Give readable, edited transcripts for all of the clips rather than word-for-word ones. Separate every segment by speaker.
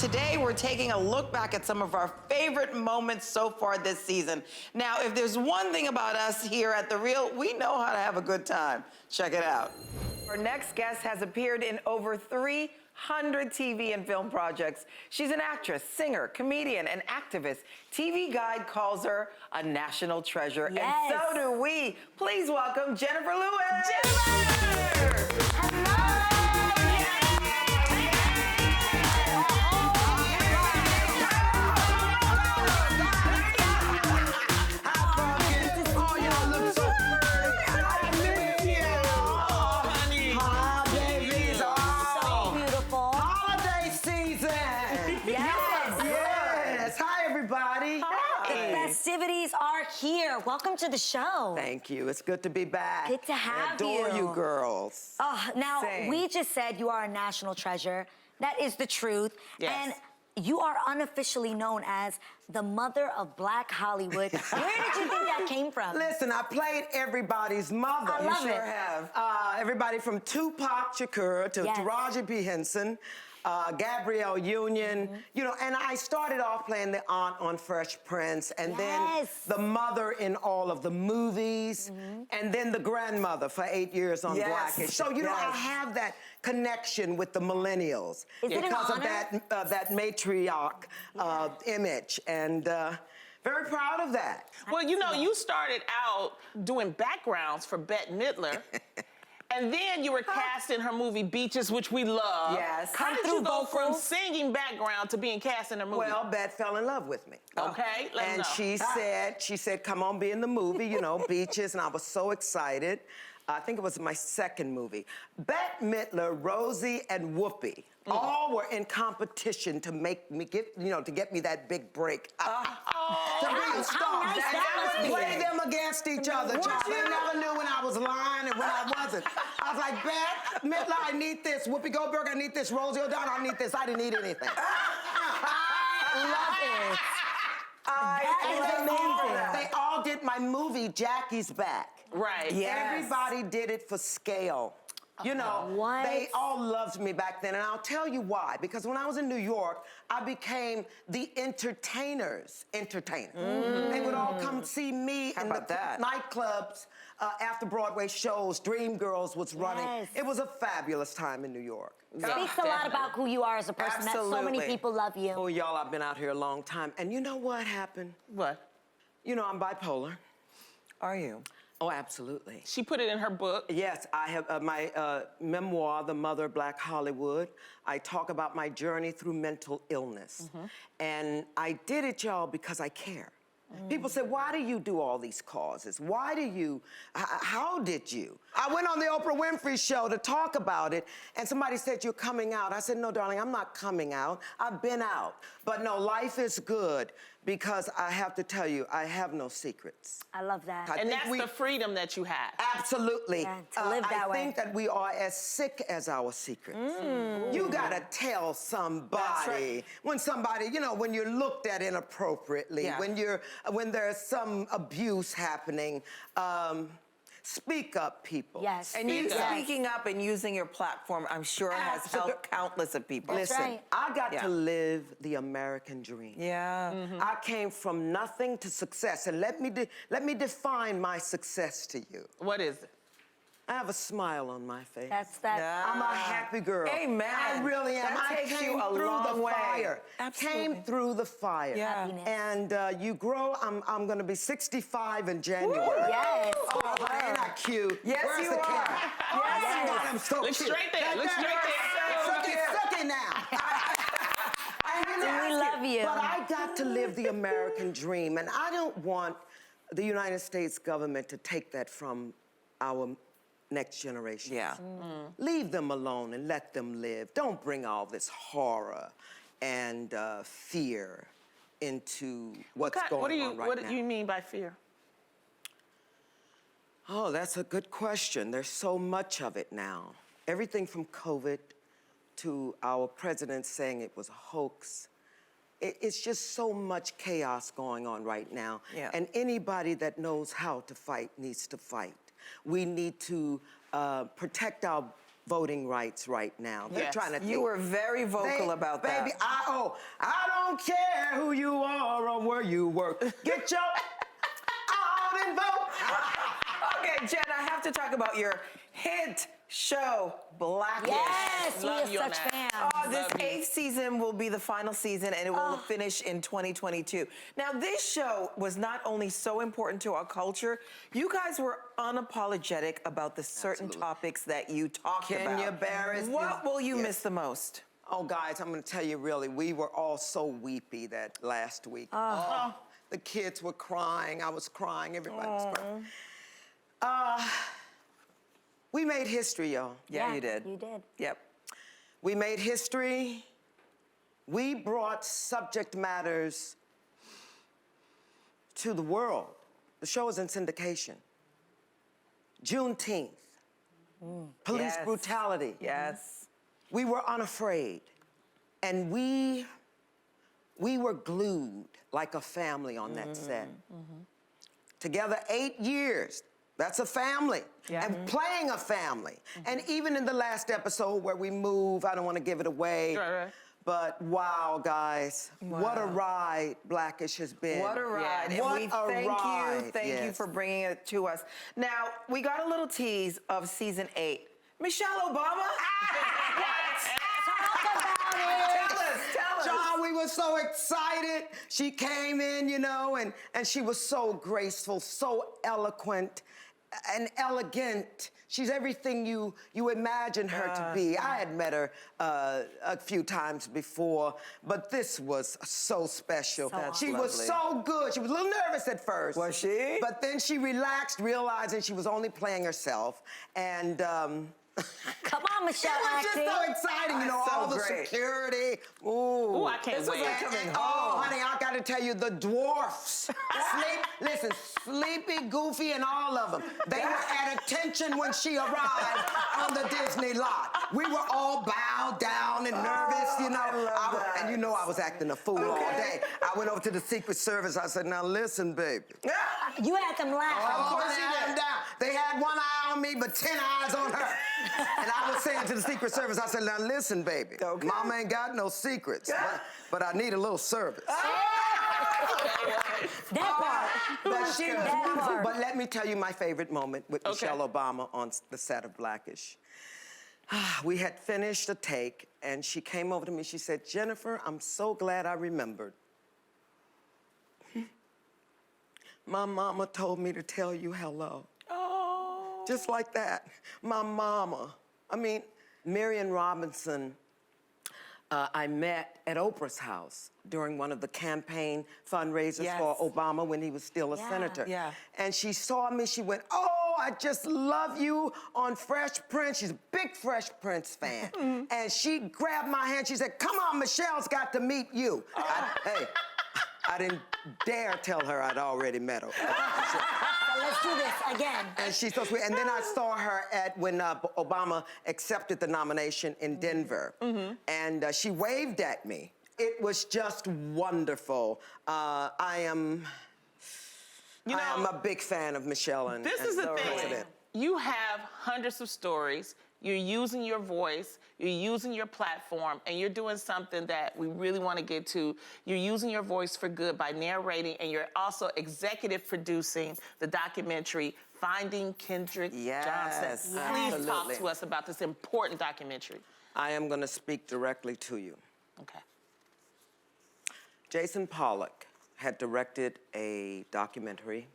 Speaker 1: Today, we're taking a look back at some of our favorite moments so far this season. Now, if there's one thing about us here at The Real, we know how to have a good time. Check it out. Our next guest has appeared in over 300 TV and film projects. She's an actress, singer, comedian, and activist. TV Guide calls her a national treasure,
Speaker 2: Yes.
Speaker 1: and so do we. Please welcome Jennifer Lewis.
Speaker 2: Jennifer! Hello! Festivities are here. Welcome to the show.
Speaker 1: Thank you. It's good to be back.
Speaker 2: Good to have you.
Speaker 1: I adore you girls.
Speaker 2: Now,
Speaker 1: Same.
Speaker 2: we just said you are a national treasure. That is the truth.
Speaker 1: Yes.
Speaker 2: And you are unofficially known as the mother of Black Hollywood. Where did you think that came from?
Speaker 3: Listen, I played everybody's mother.
Speaker 2: I love
Speaker 1: You sure
Speaker 2: it.
Speaker 1: have.
Speaker 3: Everybody from Tupac Shakur to
Speaker 2: Yes.
Speaker 3: Taraji P. Henson, Gabrielle Union, you know, and I started off playing the aunt on Fresh Prince, and then
Speaker 2: Yes.
Speaker 3: the mother in all of the movies, and then the grandmother for 8 years on
Speaker 1: Yes.
Speaker 3: Blackish. So, you know, I
Speaker 1: Yes.
Speaker 3: have that connection with the millennials
Speaker 2: Is it an
Speaker 3: because of
Speaker 2: honor?
Speaker 3: that matriarch image, and very proud of that.
Speaker 4: Well, you know, you started out doing backgrounds for Bette Midler. And then you were cast in her movie Beaches, which we love.
Speaker 1: Yes.
Speaker 4: How
Speaker 2: Come
Speaker 4: did
Speaker 2: through
Speaker 4: you go from
Speaker 2: vocals.
Speaker 4: singing background to being cast in her movie?
Speaker 3: Well, Bette fell in love with me.
Speaker 4: Okay, let
Speaker 3: And
Speaker 4: us know.
Speaker 3: she said, come on, be in the movie, you know, Beaches, and I was so excited. I think it was my second movie. Bette Midler, Rosie, and Whoopi all were in competition to make me get me that big break. To be a
Speaker 2: How
Speaker 3: star.
Speaker 2: nice
Speaker 3: And
Speaker 2: that
Speaker 3: I
Speaker 2: must
Speaker 3: would
Speaker 2: be.
Speaker 3: play them against each other, child. They never knew when I was lying and when I wasn't. I was like, Bette Midler, I need this. Whoopi Goldberg, I need this. Rosie O'Donnell, I need this. I didn't need anything.
Speaker 2: Love it.
Speaker 3: And
Speaker 2: amazing.
Speaker 3: they all did my movie, Jackie's Back.
Speaker 4: Right.
Speaker 1: Yes.
Speaker 3: Everybody did it for scale. You know,
Speaker 2: What?
Speaker 3: they all loved me back then, and I'll tell you why. Because when I was in New York, I became the entertainer's entertainer. They would all come see me in the
Speaker 1: about that?
Speaker 3: nightclubs after Broadway shows. Dreamgirls was running.
Speaker 2: Yes.
Speaker 3: It was a fabulous time in New York.
Speaker 2: Speaks a lot about who you are as a person. That so many
Speaker 1: Absolutely.
Speaker 2: people love you.
Speaker 3: Oh, y'all, I've been out here a long time. And you know what happened?
Speaker 4: What?
Speaker 3: You know, I'm bipolar.
Speaker 1: Are you?
Speaker 3: Oh, absolutely.
Speaker 4: She put it in her book.
Speaker 3: Yes, I have my memoir, The Mother of Black Hollywood. I talk about my journey through mental illness. And I did it, y'all, because I care. People say, why do you do all these causes? Why do you, how did you? I went on the Oprah Winfrey Show to talk about it, and somebody said, you're coming out. I said, no, darling, I'm not coming out. I've been out. But no, life is good, because I have to tell you, I have no secrets.
Speaker 2: I love that.
Speaker 3: I
Speaker 4: And
Speaker 3: think
Speaker 4: that's the freedom that you have.
Speaker 3: Absolutely.
Speaker 2: Yeah, to live that
Speaker 3: I
Speaker 2: way.
Speaker 3: think that we are as sick as our secrets. You gotta tell somebody when somebody, you know, when you're looked at inappropriately,
Speaker 1: Yeah.
Speaker 3: when there's some abuse happening. Speak up, people.
Speaker 2: Yes.
Speaker 1: And you
Speaker 2: Speak up.
Speaker 1: speaking up and using your platform, I'm sure has helped countless of people.
Speaker 2: That's
Speaker 3: Listen,
Speaker 2: right.
Speaker 3: I got
Speaker 1: Yeah.
Speaker 3: to live the American dream.
Speaker 1: Yeah.
Speaker 3: I came from nothing to success, and let me define my success to you.
Speaker 4: What is it?
Speaker 3: I have a smile on my face.
Speaker 2: That's that.
Speaker 1: Yeah.
Speaker 3: I'm a happy girl.
Speaker 1: Amen.
Speaker 3: I really am.
Speaker 1: That
Speaker 3: I
Speaker 1: takes
Speaker 3: came
Speaker 1: you a
Speaker 3: through
Speaker 1: long
Speaker 3: the
Speaker 1: way.
Speaker 3: fire.
Speaker 1: Absolutely.
Speaker 3: Came through the fire.
Speaker 1: Yeah.
Speaker 2: Happiness.
Speaker 3: And you grow. I'm going to be 65 in January.
Speaker 2: Yes.
Speaker 3: Oh, ain't I cute?
Speaker 1: Yes,
Speaker 3: Where's
Speaker 1: you
Speaker 3: the
Speaker 1: are.
Speaker 3: camera? Oh,
Speaker 2: Yes.
Speaker 3: God, I'm so
Speaker 4: Look
Speaker 3: cute.
Speaker 4: straight there. Look straight there.
Speaker 3: Suck it now. And you know,
Speaker 2: We love you.
Speaker 3: But I got to live the American dream, and I don't want the United States government to take that from our next generation.
Speaker 1: Yeah.
Speaker 3: Leave them alone and let them live. Don't bring all this horror and fear into what's going on right
Speaker 4: What
Speaker 3: now.
Speaker 4: do you mean by fear?
Speaker 3: Oh, that's a good question. There's so much of it now. Everything from COVID to our president saying it was a hoax. It's just so much chaos going on right now.
Speaker 1: Yeah.
Speaker 3: And anybody that knows how to fight needs to fight. We need to protect our voting rights right now. They're
Speaker 4: Yes.
Speaker 3: trying to
Speaker 1: You were very vocal about that.
Speaker 3: Baby, I don't care who you are or where you work. Get your out and vote.
Speaker 1: Okay, Jen, I have to talk about your hit show, Blackish.
Speaker 2: Yes, we
Speaker 4: Love
Speaker 2: are
Speaker 4: you on
Speaker 2: such
Speaker 4: that.
Speaker 2: fans.
Speaker 1: Oh, this
Speaker 4: Love you.
Speaker 1: 8th season will be the final season, and it will finish in 2022. Now, this show was not only so important to our culture, you guys were unapologetic about the certain
Speaker 3: Absolutely.
Speaker 1: topics that you talked about.
Speaker 3: Kenya Barris
Speaker 1: What
Speaker 3: is-
Speaker 1: will you
Speaker 3: yes.
Speaker 1: miss the most?
Speaker 3: Oh, guys, I'm going to tell you really, we were all so weepy that last week. Oh, the kids were crying. I was crying. Everybody was crying. We made history, y'all.
Speaker 1: Yeah, you did.
Speaker 2: You did.
Speaker 1: Yep.
Speaker 3: We made history. We brought subject matters to the world. The show is in syndication. Juneteenth, police
Speaker 1: Yes.
Speaker 3: brutality.
Speaker 1: Yes.
Speaker 3: We were unafraid. And we were glued like a family on that set. Together 8 years. That's a family.
Speaker 1: Yeah.
Speaker 3: And playing a family. And even in the last episode where we move, I don't want to give it away.
Speaker 4: Right.
Speaker 3: But wow, guys, what a ride Blackish has been.
Speaker 1: What a ride.
Speaker 3: Yeah.
Speaker 1: And
Speaker 3: What
Speaker 1: we
Speaker 3: a
Speaker 1: thank
Speaker 3: ride.
Speaker 1: you. Thank you
Speaker 3: Yes.
Speaker 1: for bringing it to us. Now, we got a little tease of season 8. Michelle Obama? Tell us.
Speaker 3: John, we were so excited. She came in, you know, and she was so graceful, so eloquent, and elegant. She's everything you imagine her to be. I had met her a few times before, but this was so special.
Speaker 2: So
Speaker 3: She
Speaker 2: awesome.
Speaker 3: was so good. She was a little nervous at first.
Speaker 1: Was she?
Speaker 3: But then she relaxed, realizing she was only playing herself, and
Speaker 2: Come on, Michelle
Speaker 3: it was just
Speaker 2: acting.
Speaker 3: so exciting, you know,
Speaker 1: So
Speaker 3: all the
Speaker 1: great.
Speaker 3: security. Ooh.
Speaker 4: Ooh, I can't
Speaker 1: This was
Speaker 4: wait.
Speaker 1: like coming
Speaker 3: And,
Speaker 1: home.
Speaker 3: honey, I gotta tell you, the dwarfs, listen, Sleepy, Goofy, and all of them, they were at attention when she arrived on the Disney lot. We were all bowed down and nervous, you know.
Speaker 1: I love that.
Speaker 3: And you know I was acting a fool all day. I went over to the Secret Service. I said, now listen, baby.
Speaker 2: You had them laughing.
Speaker 3: Oh, they had them down. They had one eye on me, but 10 eyes on her. And I was saying to the Secret Service, I said, now listen, baby.
Speaker 1: Okay.
Speaker 3: Mama ain't got no secrets, but I need a little service.
Speaker 2: That part.
Speaker 3: But she was
Speaker 2: That
Speaker 3: wonderful.
Speaker 2: part.
Speaker 3: But let me tell you my favorite moment with
Speaker 4: Okay.
Speaker 3: Michelle Obama on the set of Blackish. We had finished a take, and she came over to me. She said, Jennifer, I'm so glad I remembered. My mama told me to tell you hello.
Speaker 1: Oh.
Speaker 3: Just like that. My mama. I mean, Marion Robinson, I met at Oprah's house during one of the campaign fundraisers
Speaker 1: Yes.
Speaker 3: for Obama when he was still a
Speaker 2: Yeah.
Speaker 3: senator.
Speaker 1: Yeah.
Speaker 3: And she saw me, she went, oh, I just love you on Fresh Prince. She's a big Fresh Prince fan. And she grabbed my hand, she said, come on, Michelle's got to meet you. Hey, I didn't dare tell her I'd already met her.
Speaker 2: So let's do this again.
Speaker 3: And she's so sweet. And then I saw her when Obama accepted the nomination in Denver. And she waved at me. It was just wonderful. I am a big fan of Michelle and
Speaker 4: This is the thing.
Speaker 3: President.
Speaker 4: You have hundreds of stories. You're using your voice. You're using your platform, and you're doing something that we really want to get to. You're using your voice for good by narrating, and you're also executive producing the documentary Finding Kendrick
Speaker 1: Yes,
Speaker 4: Johnson. Please talk
Speaker 3: absolutely.
Speaker 4: to us about this important documentary.
Speaker 3: I am going to speak directly to you.
Speaker 4: Okay.
Speaker 3: Jason Pollock had directed a documentary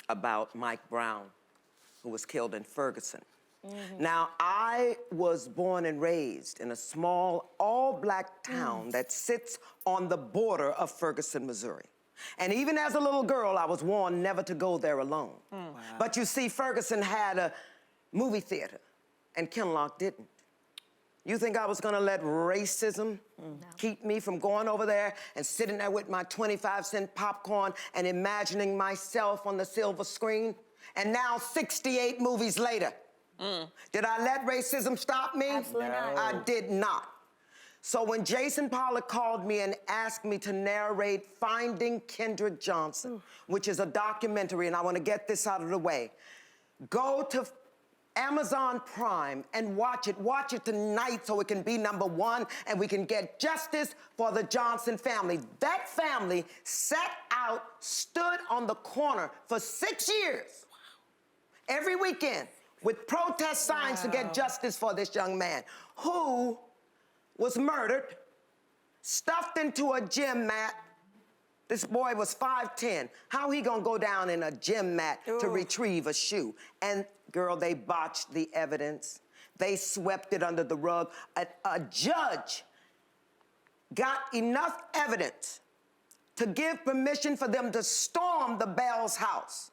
Speaker 3: about Mike Brown, who was killed in Ferguson. Now, I was born and raised in a small, all-black town that sits on the border of Ferguson, Missouri. And even as a little girl, I was warned never to go there alone. But you see, Ferguson had a movie theater, and Kinloch didn't. You think I was gonna let racism keep me from going over there and sitting there with my 25-cent popcorn and imagining myself on the silver screen? And now, 68 movies later, did I let racism stop me?
Speaker 2: Absolutely not.
Speaker 3: I did not. So when Jason Pollock called me and asked me to narrate Finding Kendrick Johnson, which is a documentary, and I want to get this out of the way, go to Amazon Prime and watch it. Watch it tonight so it can be #1 and we can get justice for the Johnson family. That family sat out, stood on the corner for 6 years, every weekend, with protest signs to get justice for this young man who was murdered, stuffed into a gym mat. This boy was 5'10". How he gonna go down in a gym mat to retrieve a shoe? And girl, they botched the evidence. They swept it under the rug. A judge got enough evidence to give permission for them to storm the Bell's house.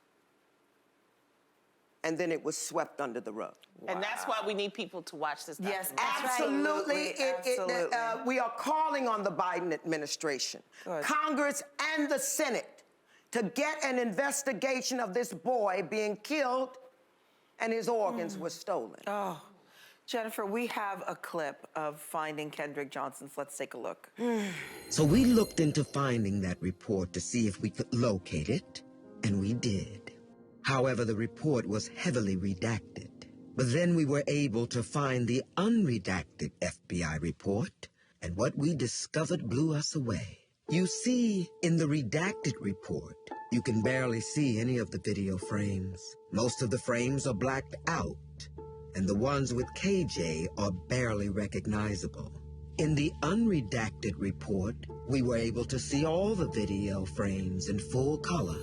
Speaker 3: And then it was swept under the rug.
Speaker 4: And that's why we need people to watch this
Speaker 1: Yes,
Speaker 4: documentary.
Speaker 3: Absolutely. We are calling on the Biden administration, Congress, and the Senate to get an investigation of this boy being killed and his organs were stolen.
Speaker 1: Oh, Jennifer, we have a clip of finding Kendrick Johnson's. Let's take a look.
Speaker 5: So we looked into finding that report to see if we could locate it, and we did. However, the report was heavily redacted. But then we were able to find the unredacted FBI report, and what we discovered blew us away. You see, in the redacted report, you can barely see any of the video frames. Most of the frames are blacked out, and the ones with KJ are barely recognizable. In the unredacted report, we were able to see all the video frames in full color.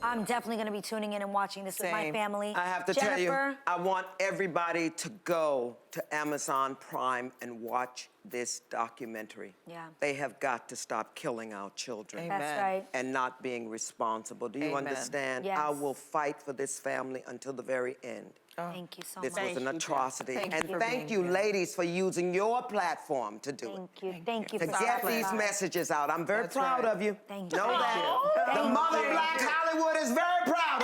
Speaker 2: I'm definitely going to be tuning in and watching this with my
Speaker 1: Same.
Speaker 2: family.
Speaker 3: I have to tell you, I want everybody to go to Amazon Prime and watch this documentary.
Speaker 2: Yeah.
Speaker 3: They have got to stop killing our children.
Speaker 1: Amen.
Speaker 2: That's right.
Speaker 3: And not being responsible. Do you
Speaker 1: Amen.
Speaker 3: understand?
Speaker 2: Yes.
Speaker 3: I will fight for this family until the very end.
Speaker 2: Thank you so
Speaker 3: This
Speaker 2: much.
Speaker 3: was an atrocity.
Speaker 1: Thank you
Speaker 3: and
Speaker 1: for
Speaker 3: thank
Speaker 1: being
Speaker 3: you,
Speaker 1: here.
Speaker 3: ladies, for using your platform to do it.
Speaker 2: Thank you. Thank you
Speaker 3: To
Speaker 2: for
Speaker 3: get
Speaker 2: stopping
Speaker 3: these
Speaker 2: by.
Speaker 3: messages out. I'm very
Speaker 1: That's
Speaker 3: proud
Speaker 1: right.
Speaker 3: of you.
Speaker 2: Thank you.
Speaker 3: Know that.
Speaker 2: Thank
Speaker 3: The mother
Speaker 2: you.
Speaker 3: Black Hollywood is very proud